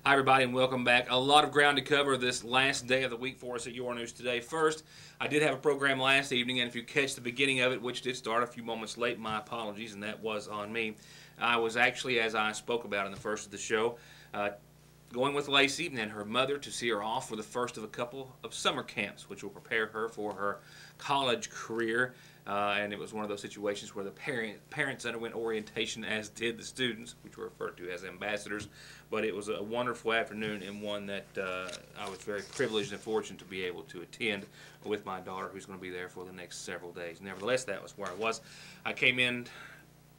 Hi, everybody, and welcome back. A lot of ground to cover this last day of the week for us at Your News Today. First, I did have a program last evening, and if you catch the beginning of it, which did start a few moments late, my apologies, and that was on me. I was actually, as I spoke about in the first of the show, going with Lacey and her mother to see her off for the first of a couple of summer camps, which will prepare her for her college career. And it was one of those situations where the parents underwent orientation, as did the students, which were referred to as ambassadors. But it was a wonderful afternoon, and one that I was very privileged and fortunate to be able to attend with my daughter, who's going to be there for the next several days. Nevertheless, that was where I was. I came in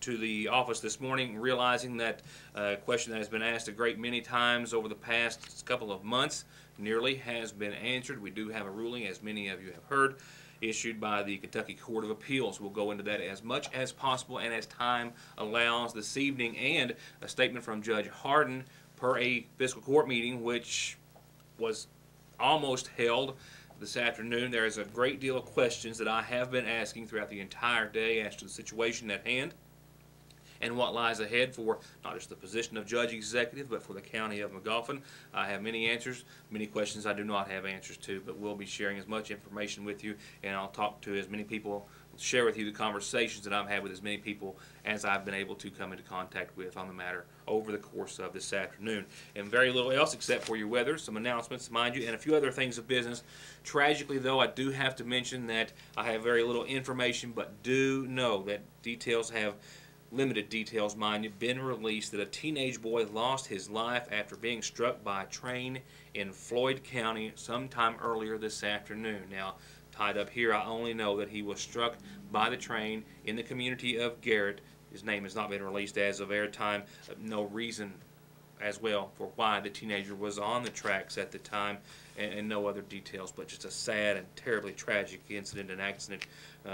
to the office this morning realizing that a question that has been asked a great many times over the past couple of months nearly has been answered. We do have a ruling, as many of you have heard, issued by the Kentucky Court of Appeals. We'll go into that as much as possible and as time allows this evening, and a statement from Judge Harden per a fiscal court meeting which was almost held this afternoon. There is a great deal of questions that I have been asking throughout the entire day as to the situation at hand and what lies ahead for not just the position of Judge Executive, but for the County of Magoffin. I have many answers, many questions I do not have answers to, but we'll be sharing as much information with you, and I'll talk to as many people, share with you the conversations that I've had with as many people as I've been able to come into contact with on the matter over the course of this afternoon. And very little else except for your weather, some announcements, mind you, and a few other things of business. Tragically, though, I do have to mention that I have very little information, but do know that details have limited details, mind you, been released that a teenage boy lost his life after being struck by a train in Floyd County sometime earlier this afternoon. Now, tied up here, I only know that he was struck by the train in the community of Garrett. His name has not been released as of airtime. No reason as well for why the teenager was on the tracks at the time, and no other details, but just a sad and terribly tragic incident and accident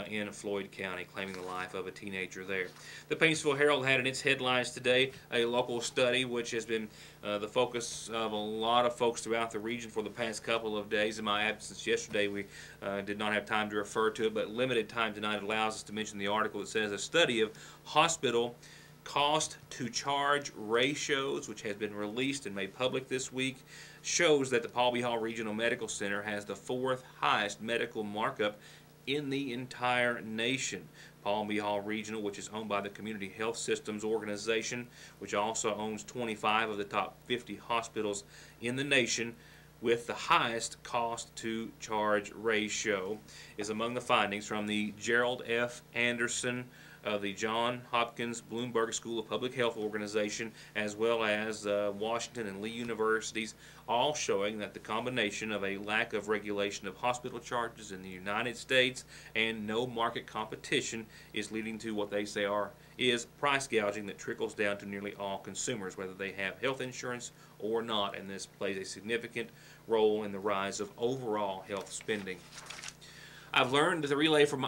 in Floyd County, claiming the life of a teenager there. The Paintsville Herald had in its headlines today a local study which has been the focus of a lot of folks throughout the region for the past couple of days. In my absence yesterday, we did not have time to refer to it, but limited time tonight allows us to mention the article that says a study of hospital cost to charge ratios, which has been released and made public this week, shows that the Paul B. Hall Regional Medical Center has the fourth highest medical markup in the entire nation. Paul B. Hall Regional, which is owned by the Community Health Systems Organization, which also owns 25 of the top 50 hospitals in the nation, with the highest cost to charge ratio, is among the findings from the Gerald F. Anderson of the John Hopkins Bloomberg School of Public Health Organization, as well as Washington and Lee Universities, all showing that the combination of a lack of regulation of hospital charges in the United States and no market competition is leading to what they say is price gouging that trickles down to nearly all consumers, whether they have health insurance or not, and this plays a significant role in the rise of overall health spending. I've learned that the Relay for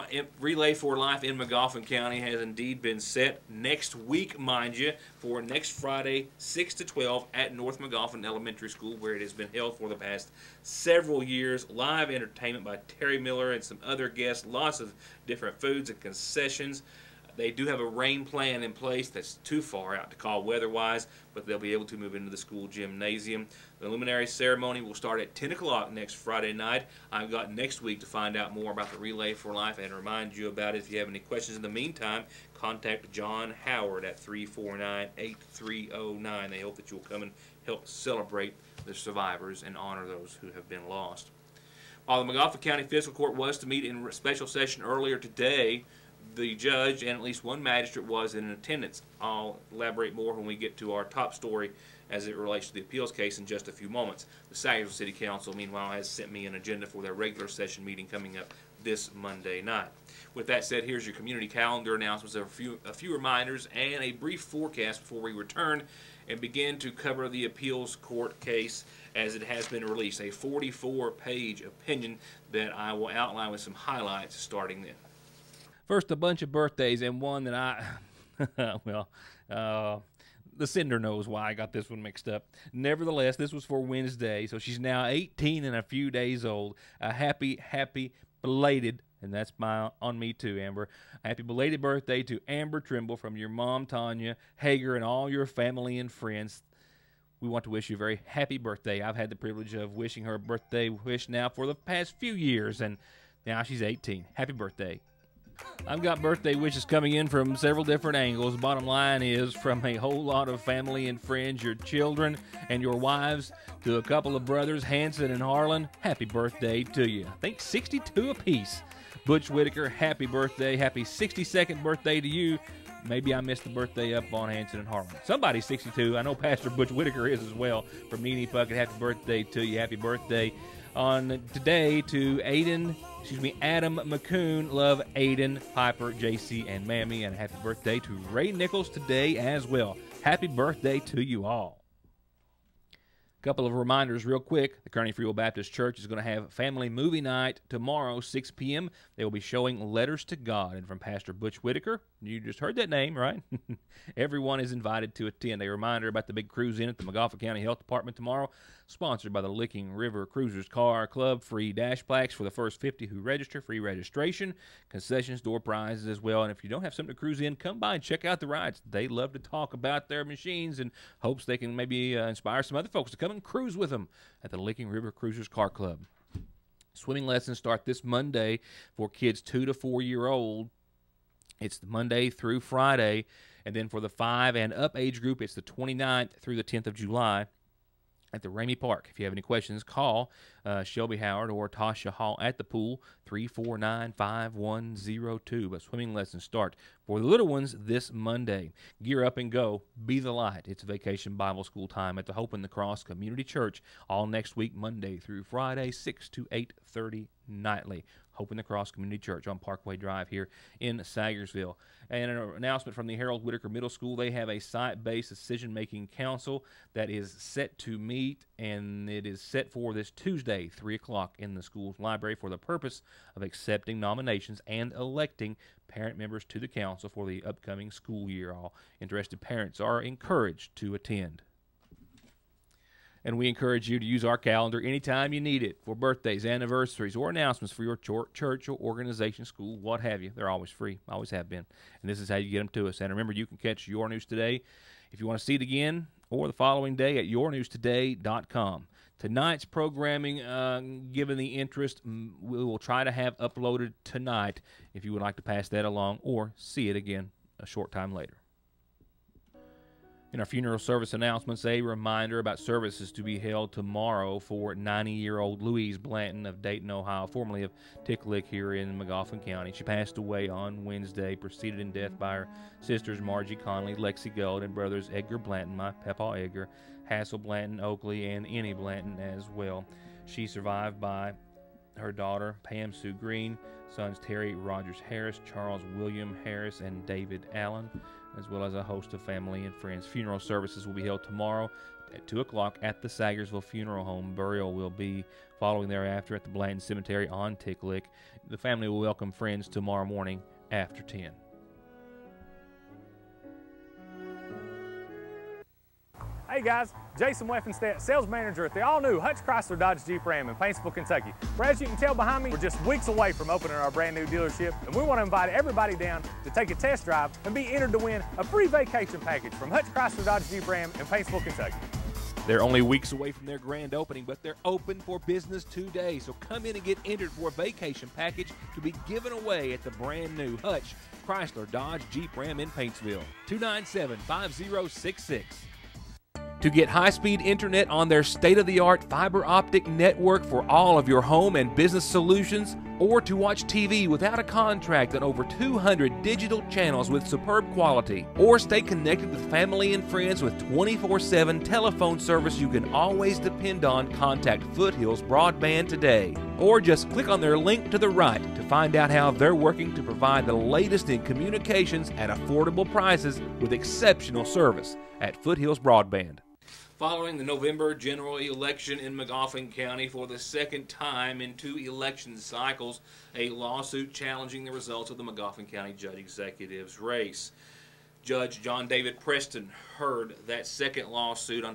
Life in Magoffin County has indeed been set next week, mind you, for next Friday, 6 to 12 at North Magoffin Elementary School, where it has been held for the past several years. Live entertainment by Terry Miller and some other guests, lots of different foods and concessions. They do have a rain plan in place that's too far out to call weather-wise, but they'll be able to move into the school gymnasium. The luminary ceremony will start at 10 o'clock next Friday night. I've got next week to find out more about the Relay for Life and remind you about it. If you have any questions in the meantime, contact John Howard at 349-8309. They hope that you'll come and help celebrate the survivors and honor those who have been lost. While the Magoffin County Fiscal Court was to meet in special session earlier today, the judge and at least one magistrate was in attendance. I'll elaborate more when we get to our top story as it relates to the appeals case in just a few moments. The Sagersville City Council, meanwhile, has sent me an agenda for their regular session meeting coming up this Monday night. With that said, here's your community calendar announcements, a few reminders, and a brief forecast before we return and begin to cover the appeals court case as it has been released. A 44-page opinion that I will outline with some highlights starting then. First, a bunch of birthdays, and one that I, well, the sender knows why I got this one mixed up. Nevertheless, this was for Wednesday, so she's now 18 and a few days old. A happy belated, and that's on me too, Amber. A happy belated birthday to Amber Trimble from your mom, Tanya, Hager, and all your family and friends. we want to wish you a very happy birthday. I've had the privilege of wishing her a birthday wish now for the past few years, and now she's 18. Happy birthday. I've got birthday wishes coming in from several different angles. Bottom line is from a whole lot of family and friends, your children and your wives, to a couple of brothers, Hanson and Harlan. Happy birthday to you. I think 62 apiece. Butch Whitaker, happy birthday. Happy 62nd birthday to you. Maybe I missed the birthday up on Hanson and Harlan. Somebody's 62. I know Pastor Butch Whitaker is as well. From Nene Puckett, happy birthday to you. Happy birthday on today to Adam McCoon. Love Aiden, Piper, JC, and Mammy. And happy birthday to Ray Nichols today as well. Happy birthday to you all. Couple of reminders real quick. The Kearney Free Will Baptist Church is going to have family movie night tomorrow, 6 p.m. They will be showing Letters to God. And from Pastor Butch Whitaker, you just heard that name, right? Everyone is invited to attend. A reminder about the big cruise in at the McGoffin County Health Department tomorrow, sponsored by the Licking River Cruisers Car Club. Free dash plaques for the first 50 who register. Free registration. Concessions, door prizes as well. And if you don't have something to cruise in, come by and check out the rides. They love to talk about their machines and hopes they can maybe inspire some other folks to come and cruise with them at the Licking River Cruisers Car Club. Swimming lessons start this Monday for kids 2 to 4 year old. It's the Monday through Friday. And then for the 5 and up age group, it's the 29th through the 10th of July at the Ramey Park. If you have any questions, call Shelby Howard or Tasha Hall at the pool, 349-5102. But swimming lessons start for the little ones this Monday. Gear up and go. Be the light. It's Vacation Bible School time at the Hope in the Cross Community Church all next week, Monday through Friday, 6 to 8:30 nightly. Hope in the Cross Community Church on Parkway Drive here in Sagersville. And an announcement from the Harold Whitaker Middle School. They have a site-based decision-making council that is set to meet, and it is set for this Tuesday, 3 o'clock in the school's library for the purpose of accepting nominations and electing parent members to the council for the upcoming school year. All interested parents are encouraged to attend. And we encourage you to use our calendar anytime you need it for birthdays, anniversaries, or announcements for your church or organization, school, what have you. They're always free, always have been. And this is how you get them to us. And remember, you can catch Your News Today if you want to see it again or the following day at yournewstoday.com. Tonight's programming, given the interest, we will try to have uploaded tonight if you would like to pass that along or see it again a short time later. In our funeral service announcements, a reminder about services to be held tomorrow for 90-year-old Louise Blanton of Dayton, Ohio, formerly of Ticklick here in McGoffin County. She passed away on Wednesday, preceded in death by her sisters Margie Conley, Lexi Gold, and brothers Edgar Blanton, my Papa Edgar, Hassel Blanton, Oakley, and Annie Blanton as well. She survived by her daughter, Pam Sue Green, sons Terry Rogers Harris, Charles William Harris, and David Allen, as well as a host of family and friends. Funeral services will be held tomorrow at 2 o'clock at the Sagersville Funeral Home. Burial will be following thereafter at the Blanton Cemetery on Ticklick. The family will welcome friends tomorrow morning after 10. Hey guys, Jason Weffenstedt, sales manager at the all-new Hutch Chrysler Dodge Jeep Ram in Paintsville, Kentucky. But as you can tell behind me, we're just weeks away from opening our brand new dealership, and we want to invite everybody down to take a test drive and be entered to win a free vacation package from Hutch Chrysler Dodge Jeep Ram in Paintsville, Kentucky. They're only weeks away from their grand opening, but they're open for business today. So come in and get entered for a vacation package to be given away at the brand new Hutch Chrysler Dodge Jeep Ram in Paintsville. 297-5066. To get high-speed internet on their state-of-the-art fiber optic network for all of your home and business solutions, or to watch TV without a contract on over 200 digital channels with superb quality, or stay connected with family and friends with 24/7 telephone service you can always depend on, contact Foothills Broadband today. Or just click on their link to the right to find out how they're working to provide the latest in communications at affordable prices with exceptional service at Foothills Broadband. Following the November general election in McGoffin County for the second time in 2 election cycles, a lawsuit challenging the results of the McGoffin County Judge Executive's race. Judge John David Preston heard that second lawsuit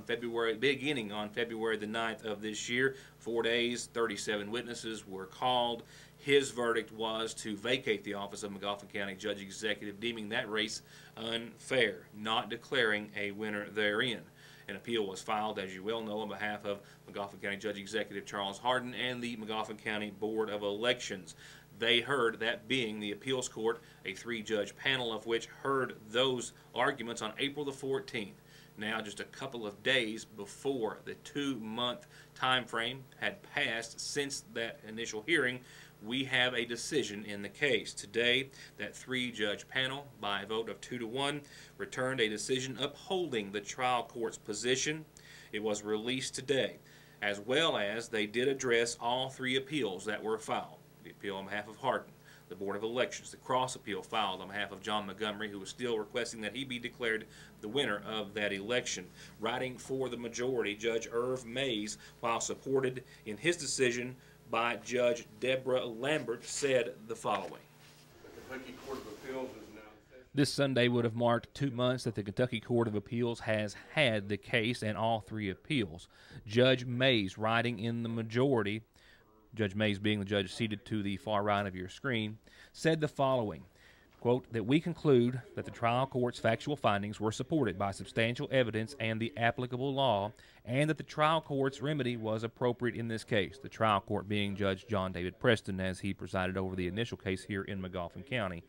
beginning on February the 9th of this year. 4 days, 37 witnesses were called. His verdict was to vacate the office of McGoffin County Judge Executive, deeming that race unfair, not declaring a winner therein. An appeal was filed, as you well know, on behalf of Magoffin County Judge Executive Charles Hardin and the Magoffin County Board of Elections. They heard, that being the appeals court, a 3-judge panel of which heard those arguments on April the 14th. Now, just a couple of days before the 2-month time frame had passed since that initial hearing, we have a decision in the case. Today, that 3-judge panel, by a vote of 2-1, returned a decision upholding the trial court's position. It was released today, as well as they did address all 3 appeals that were filed. The appeal on behalf of Hardin, the Board of Elections, the cross appeal filed on behalf of John Montgomery, who was still requesting that he be declared the winner of that election. Writing for the majority, Judge Irv Mays, while supported in his decision by Judge Deborah Lambert, said the following. The Kentucky Court of Appeals is now... This Sunday would have marked 2 months that the Kentucky Court of Appeals has had the case and all 3 appeals. Judge Mays, writing in the majority, Judge Mays being the judge seated to the far right of your screen, said the following, quote, that we conclude that the trial court's factual findings were supported by substantial evidence and the applicable law, and that the trial court's remedy was appropriate in this case, the trial court being Judge John David Preston, as he presided over the initial case here in Magoffin County.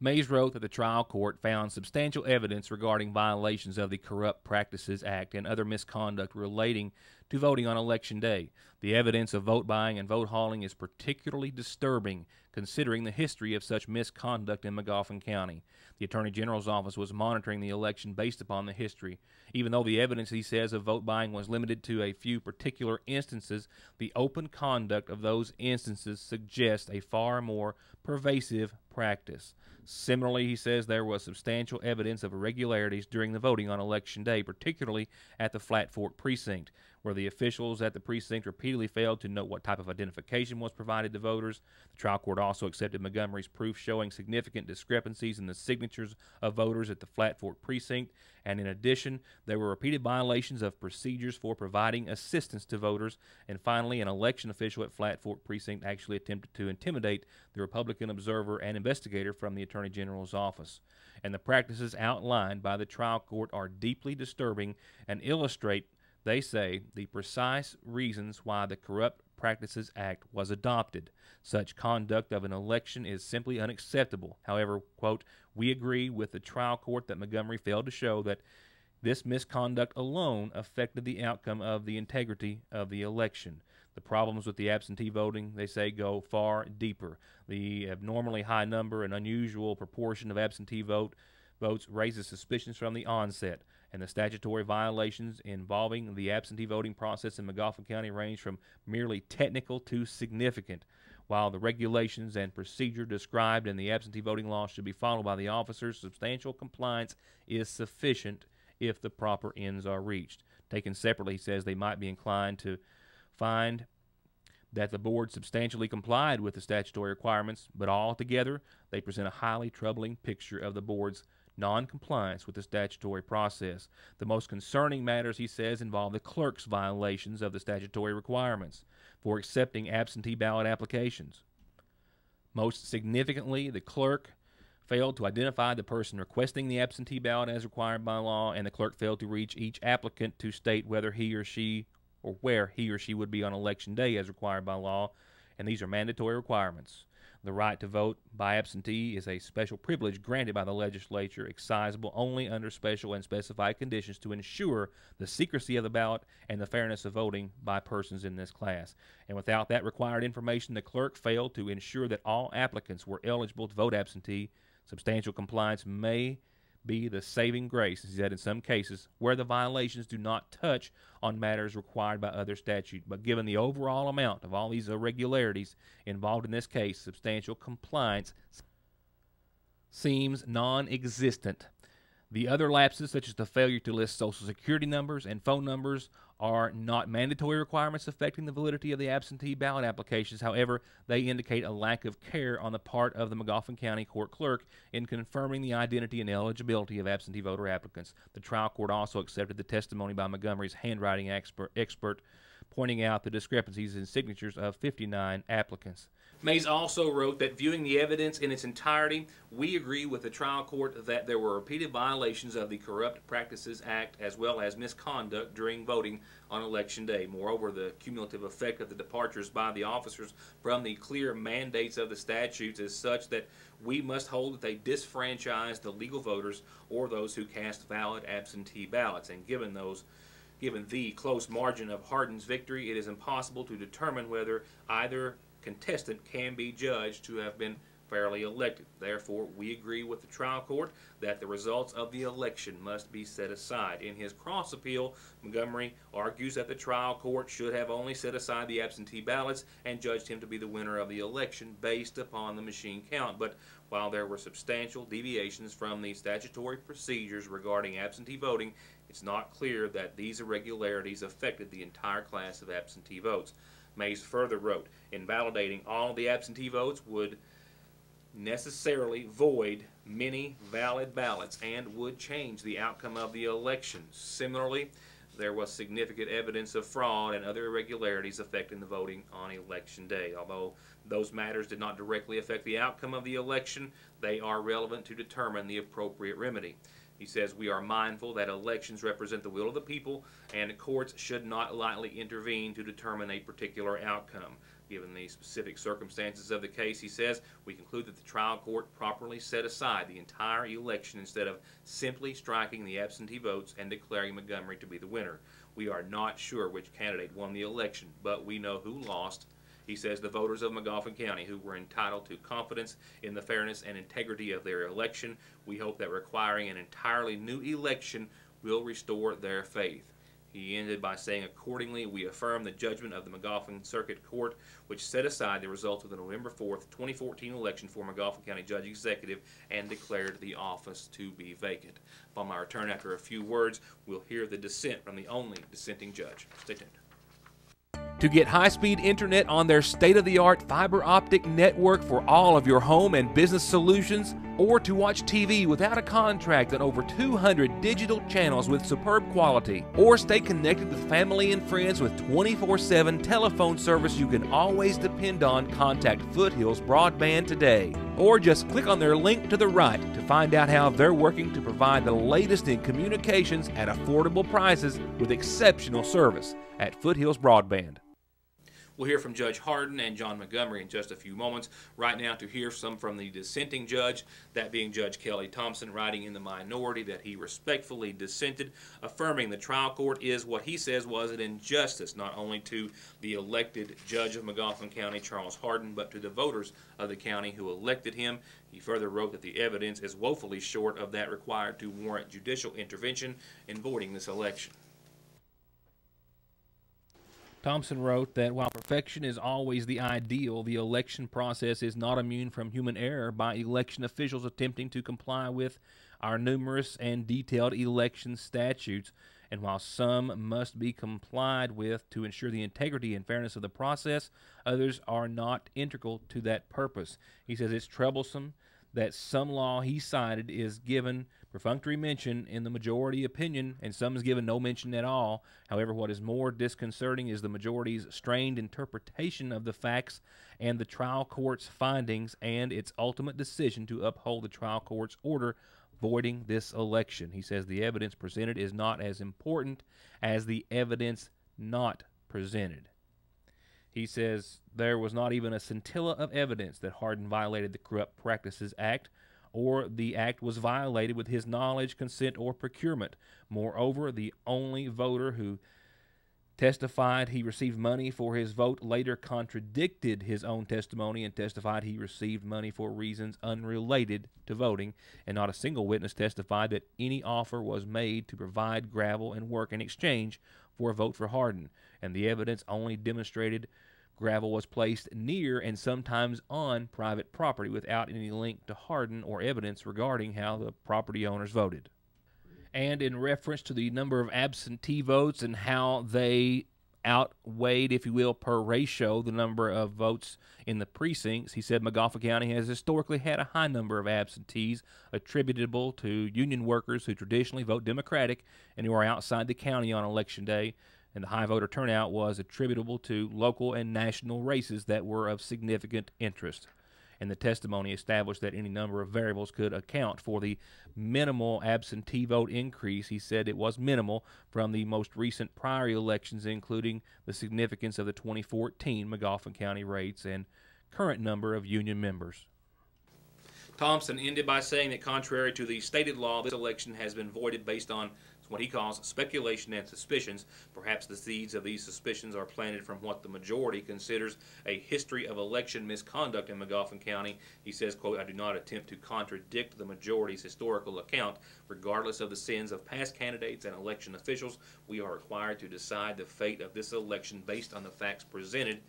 Mays wrote that the trial court found substantial evidence regarding violations of the Corrupt Practices Act and other misconduct relating to voting on Election Day. The evidence of vote buying and vote hauling is particularly disturbing, considering the history of such misconduct in Magoffin County. The Attorney General's office was monitoring the election based upon the history. Even though the evidence, he says, of vote buying was limited to a few particular instances, the open conduct of those instances suggests a far more pervasive practice. Similarly, he says there was substantial evidence of irregularities during the voting on Election Day, particularly at the Flat Fork precinct, where the officials at the precinct repeatedly failed to note what type of identification was provided to voters. The trial court also accepted Montgomery's proof showing significant discrepancies in the signatures of voters at the Flat Fork precinct, and in addition, there were repeated violations of procedures for providing assistance to voters, and finally, an election official at Flat Fork precinct actually attempted to intimidate the Republican observer and investigator from the Attorney General's office. And the practices outlined by the trial court are deeply disturbing and illustrate, they say, the precise reasons why the Corrupt Practices Act was adopted. Such conduct of an election is simply unacceptable. However, quote, we agree with the trial court that Montgomery failed to show that this misconduct alone affected the outcome of the integrity of the election. The problems with the absentee voting, they say, go far deeper. The abnormally high number and unusual proportion of absentee votes raises suspicions from the onset, and the statutory violations involving the absentee voting process in Magoffin County range from merely technical to significant. While the regulations and procedure described in the absentee voting law should be followed by the officers, substantial compliance is sufficient if the proper ends are reached. Taken separately, he says they might be inclined to find that the board substantially complied with the statutory requirements, but altogether they present a highly troubling picture of the board's non-compliance with the statutory process. The most concerning matters, he says, involve the clerk's violations of the statutory requirements for accepting absentee ballot applications. Most significantly, the clerk failed to identify the person requesting the absentee ballot as required by law, and the clerk failed to reach each applicant to state whether he or she or where he or she would be on Election Day as required by law, and these are mandatory requirements. The right to vote by absentee is a special privilege granted by the legislature, excisable only under special and specified conditions to ensure the secrecy of the ballot and the fairness of voting by persons in this class. And without that required information, the clerk failed to ensure that all applicants were eligible to vote absentee. Substantial compliance may be the saving grace, he said, in some cases where the violations do not touch on matters required by other statute. But given the overall amount of all these irregularities involved in this case, substantial compliance seems non-existent. The other lapses, such as the failure to list Social Security numbers and phone numbers, are not mandatory requirements affecting the validity of the absentee ballot applications. However, they indicate a lack of care on the part of the Magoffin County Court Clerk in confirming the identity and eligibility of absentee voter applicants. The trial court also accepted the testimony by Montgomery's handwriting expert pointing out the discrepancies in signatures of 59 applicants. Mays also wrote that viewing the evidence in its entirety, we agree with the trial court that there were repeated violations of the Corrupt Practices Act as well as misconduct during voting on Election Day. Moreover, the cumulative effect of the departures by the officers from the clear mandates of the statutes is such that we must hold that they disfranchise the legal voters or those who cast valid absentee ballots. And given the close margin of Hardin's victory, it is impossible to determine whether either contestant can be judged to have been fairly elected. Therefore, we agree with the trial court that the results of the election must be set aside. In his cross appeal, Montgomery argues that the trial court should have only set aside the absentee ballots and judged him to be the winner of the election based upon the machine count. But while there were substantial deviations from the statutory procedures regarding absentee voting, it's not clear that these irregularities affected the entire class of absentee votes. Mays further wrote, invalidating all the absentee votes would necessarily void many valid ballots and would change the outcome of the election. Similarly, there was significant evidence of fraud and other irregularities affecting the voting on Election Day. Although those matters did not directly affect the outcome of the election, they are relevant to determine the appropriate remedy. He says, we are mindful that elections represent the will of the people and courts should not lightly intervene to determine a particular outcome. Given the specific circumstances of the case, he says, we conclude that the trial court properly set aside the entire election instead of simply striking the absentee votes and declaring Montgomery to be the winner. We are not sure which candidate won the election, but we know who lost. He says the voters of Magoffin County who were entitled to confidence in the fairness and integrity of their election. We hope that requiring an entirely new election will restore their faith. He ended by saying, accordingly, we affirm the judgment of the Magoffin Circuit Court, which set aside the results of the November 4th, 2014 election for Magoffin County Judge Executive and declared the office to be vacant. Upon my return after a few words, we'll hear the dissent from the only dissenting judge. Stay tuned. To get high-speed internet on their state-of-the-art fiber optic network for all of your home and business solutions, or to watch TV without a contract on over 200 digital channels with superb quality, or stay connected with family and friends with 24/7 telephone service you can always depend on, contact Foothills Broadband today. Or just click on their link to the right to find out how they're working to provide the latest in communications at affordable prices with exceptional service at Foothills Broadband. We'll hear from Judge Hardin and John Montgomery in just a few moments. Right now, to hear some from the dissenting judge, that being Judge Kelly Thompson, writing in the minority that he respectfully dissented, affirming the trial court is what he says was an injustice, not only to the elected judge of Magoffin County, Charles Hardin, but to the voters of the county who elected him. He further wrote that the evidence is woefully short of that required to warrant judicial intervention in voiding this election. Thompson wrote that while perfection is always the ideal, the election process is not immune from human error by election officials attempting to comply with our numerous and detailed election statutes. And while some must be complied with to ensure the integrity and fairness of the process, others are not integral to that purpose. He says it's troublesome that some law he cited is given perfunctory mention in the majority opinion, and some is given no mention at all. However, what is more disconcerting is the majority's strained interpretation of the facts and the trial court's findings and its ultimate decision to uphold the trial court's order voiding this election. He says the evidence presented is not as important as the evidence not presented. He says there was not even a scintilla of evidence that Hardin violated the Corrupt Practices Act, or the act was violated with his knowledge, consent, or procurement. Moreover, the only voter who testified he received money for his vote later contradicted his own testimony and testified he received money for reasons unrelated to voting, and not a single witness testified that any offer was made to provide gravel and work in exchange for a vote for Hardin, and the evidence only demonstrated gravel was placed near and sometimes on private property without any link to Hardin or evidence regarding how the property owners voted. And in reference to the number of absentee votes and how they outweighed, if you will, per ratio, the number of votes in the precincts, he said Magoffin County has historically had a high number of absentees attributable to union workers who traditionally vote Democratic and who are outside the county on Election Day. and the high voter turnout was attributable to local and national races that were of significant interest. And the testimony established that any number of variables could account for the minimal absentee vote increase. He said it was minimal from the most recent prior elections, including the significance of the 2014 Magoffin County rates and current number of union members. Thompson ended by saying that contrary to the stated law, this election has been voided based on what he calls speculation and suspicions. Perhaps the seeds of these suspicions are planted from what the majority considers a history of election misconduct in Magoffin County. He says, quote, "I do not attempt to contradict the majority's historical account. Regardless of the sins of past candidates and election officials, we are required to decide the fate of this election based on the facts presented,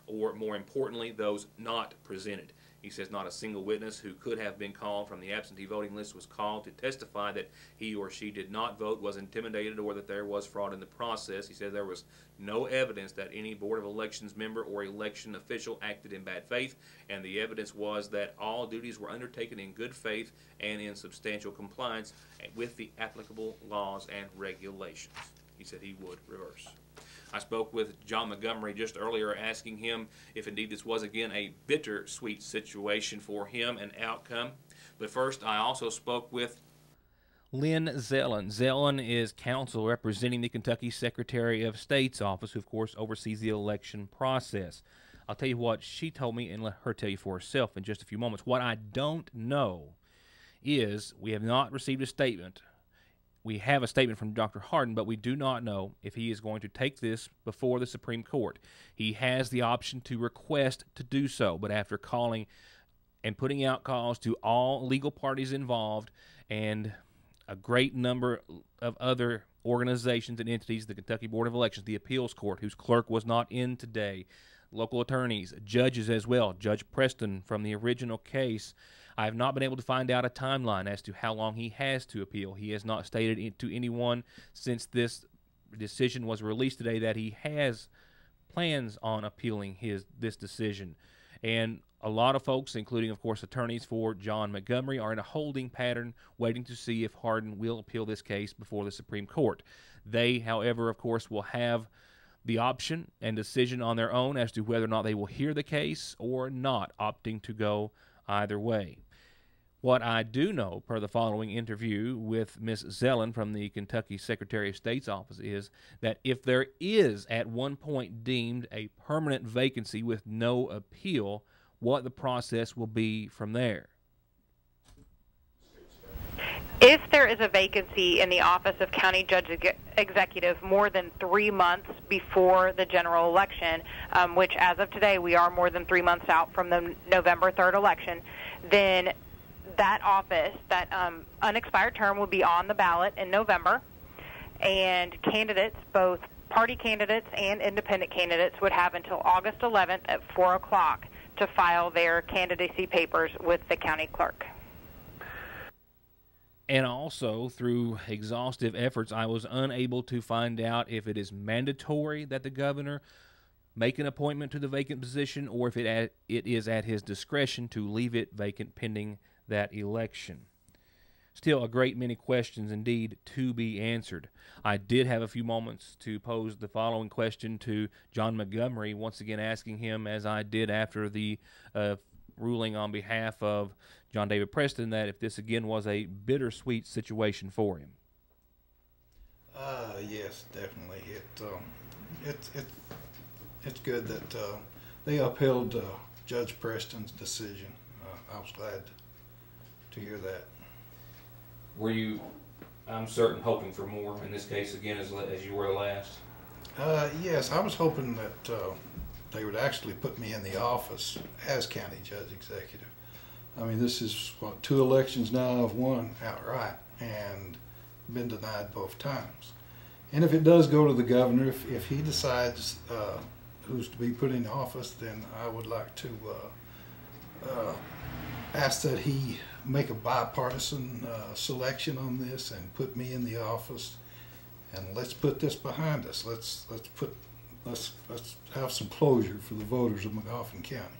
or more importantly, those not presented." He says not a single witness who could have been called from the absentee voting list was called to testify that he or she did not vote, was intimidated, or that there was fraud in the process. He says there was no evidence that any Board of Elections member or election official acted in bad faith, and the evidence was that all duties were undertaken in good faith and in substantial compliance with the applicable laws and regulations. He said he would reverse. I spoke with John Montgomery just earlier, asking him if indeed this was again a bittersweet situation for him and outcome. But first, I also spoke with Lynn Zellin. Zellin is counsel representing the Kentucky Secretary of State's office, who of course oversees the election process. I'll tell you what she told me and let her tell you for herself in just a few moments. What I don't know is we have not received a statement. We have a statement from Dr. Hardin, but we do not know if he is going to take this before the Supreme Court. He has the option to request to do so, but after calling and putting out calls to all legal parties involved and a great number of other organizations and entities, the Kentucky Board of Elections, the Appeals Court, whose clerk was not in today, local attorneys, judges as well, Judge Preston from the original case, I have not been able to find out a timeline as to how long he has to appeal. He has not stated to anyone since this decision was released today that he has plans on appealing this decision. And a lot of folks, including, of course, attorneys for John Montgomery, are in a holding pattern waiting to see if Hardin will appeal this case before the Supreme Court. They, however, of course, will have the option and decision on their own as to whether or not they will hear the case or not, opting to go either way. What I do know, per the following interview with Ms. Zellin from the Kentucky Secretary of State's office, is that if there is at one point deemed a permanent vacancy with no appeal, what the process will be from there. If there is a vacancy in the office of County Judge Executive more than 3 months before the general election, which as of today we are more than 3 months out from the November 3rd election, then that office, that unexpired term, will be on the ballot in November, and candidates, both party candidates and independent candidates, would have until August 11th at 4 o'clock to file their candidacy papers with the county clerk. And also, through exhaustive efforts, I was unable to find out if it is mandatory that the governor make an appointment to the vacant position or if it is at his discretion to leave it vacant pending that election. Still, a great many questions indeed to be answered. I did have a few moments to pose the following question to John Montgomery, once again asking him, as I did after the ruling on behalf of John David Preston, that if this again was a bittersweet situation for him. Yes, definitely. It's good that they upheld Judge Preston's decision. I was glad to hear that. Were you, I'm certain, hoping for more in this case again as you were the last? Yes, I was hoping that they would actually put me in the office as County Judge Executive. I mean, this is, what, 2 elections now I've won outright and been denied both times. And if it does go to the governor, if he decides who's to be put in office, then I would like to ask that he make a bipartisan selection on this and put me in the office, and let's put this behind us. Let's have some closure for the voters of Magoffin County.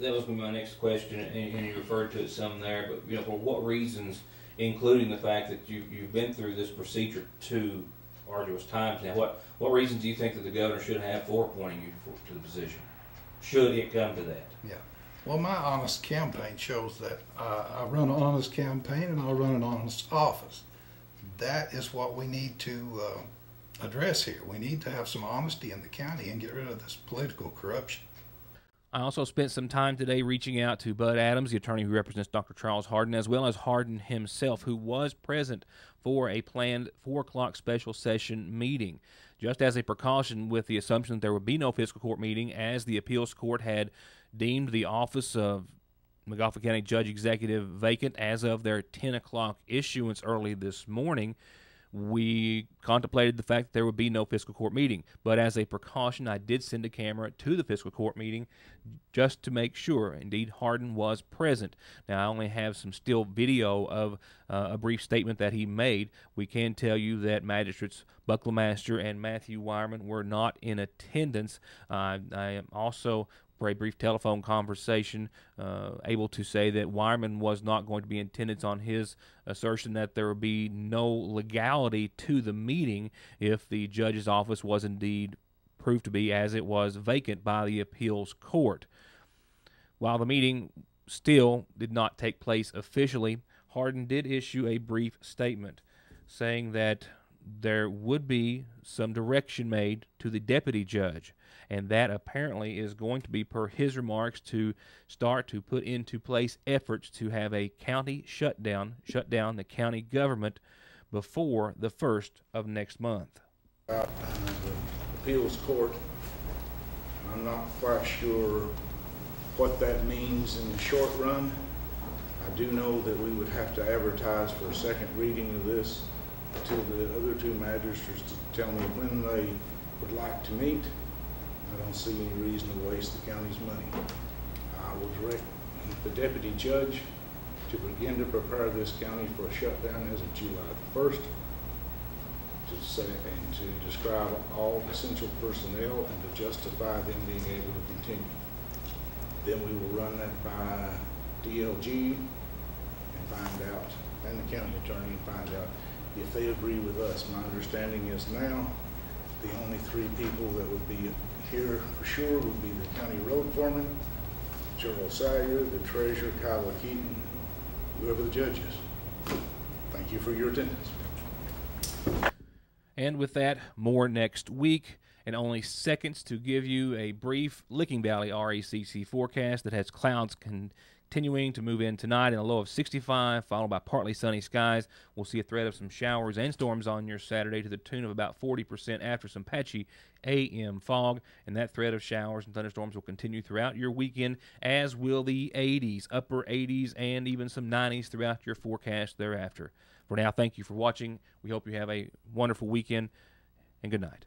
That was my next question, and you referred to it some there, but for what reasons, including the fact that you've been through this procedure 2 arduous times. Now, what reasons do you think that the governor should have for appointing you to the position, should it come to that? Yeah. Well, my honest campaign shows that I run an honest campaign and I run an honest office. That is what we need to address here. We need to have some honesty in the county and get rid of this political corruption. I also spent some time today reaching out to Bud Adams, the attorney who represents Dr. Charles Hardin, as well as Hardin himself, who was present for a planned 4 o'clock special session meeting. Just as a precaution, with the assumption that there would be no fiscal court meeting, as the appeals court had deemed the office of McGoffin County Judge Executive vacant as of their 10 o'clock issuance early this morning, we contemplated the fact that there would be no fiscal court meeting. But as a precaution, I did send a camera to the fiscal court meeting just to make sure, indeed, Hardin was present. Now, I only have some still video of a brief statement that he made. We can tell you that Magistrates Bucklermaster and Matthew Wireman were not in attendance. I am also, for a brief telephone conversation, able to say that Wireman was not going to be in attendance on his assertion that there would be no legality to the meeting if the judge's office was indeed proved to be, as it was, vacant by the appeals court. While the meeting still did not take place officially, Hardin did issue a brief statement saying that there would be some direction made to the deputy judge, and that apparently is going to be, per his remarks, to start to put into place efforts to have a county shut down the county government before the 1st of next month. The appeals court, I'm not quite sure what that means in the short run. I do know that we would have to advertise for a second reading of this to the other two magistrates to tell me when they would like to meet. I don't see any reason to waste the county's money. I will direct the deputy judge to begin to prepare this county for a shutdown as of July the 1st, to say and to describe all essential personnel and to justify them being able to continue. Then we will run that by DLG and find out, and the county attorney, and find out if they agree with us. My understanding is now the only 3 people that would be here for sure would be the county road foreman, Gerald Salyer, the treasurer, Kyla Keaton, whoever the judge is. Thank you for your attendance. And with that, more next week. And only seconds to give you a brief Licking Valley RACC forecast that has clouds continuing to move in tonight in a low of 65, followed by partly sunny skies. We'll see a threat of some showers and storms on your Saturday to the tune of about 40% after some patchy AM fog. And that threat of showers and thunderstorms will continue throughout your weekend, as will the 80s, upper 80s, and even some 90s throughout your forecast thereafter. For now, thank you for watching. We hope you have a wonderful weekend, and good night.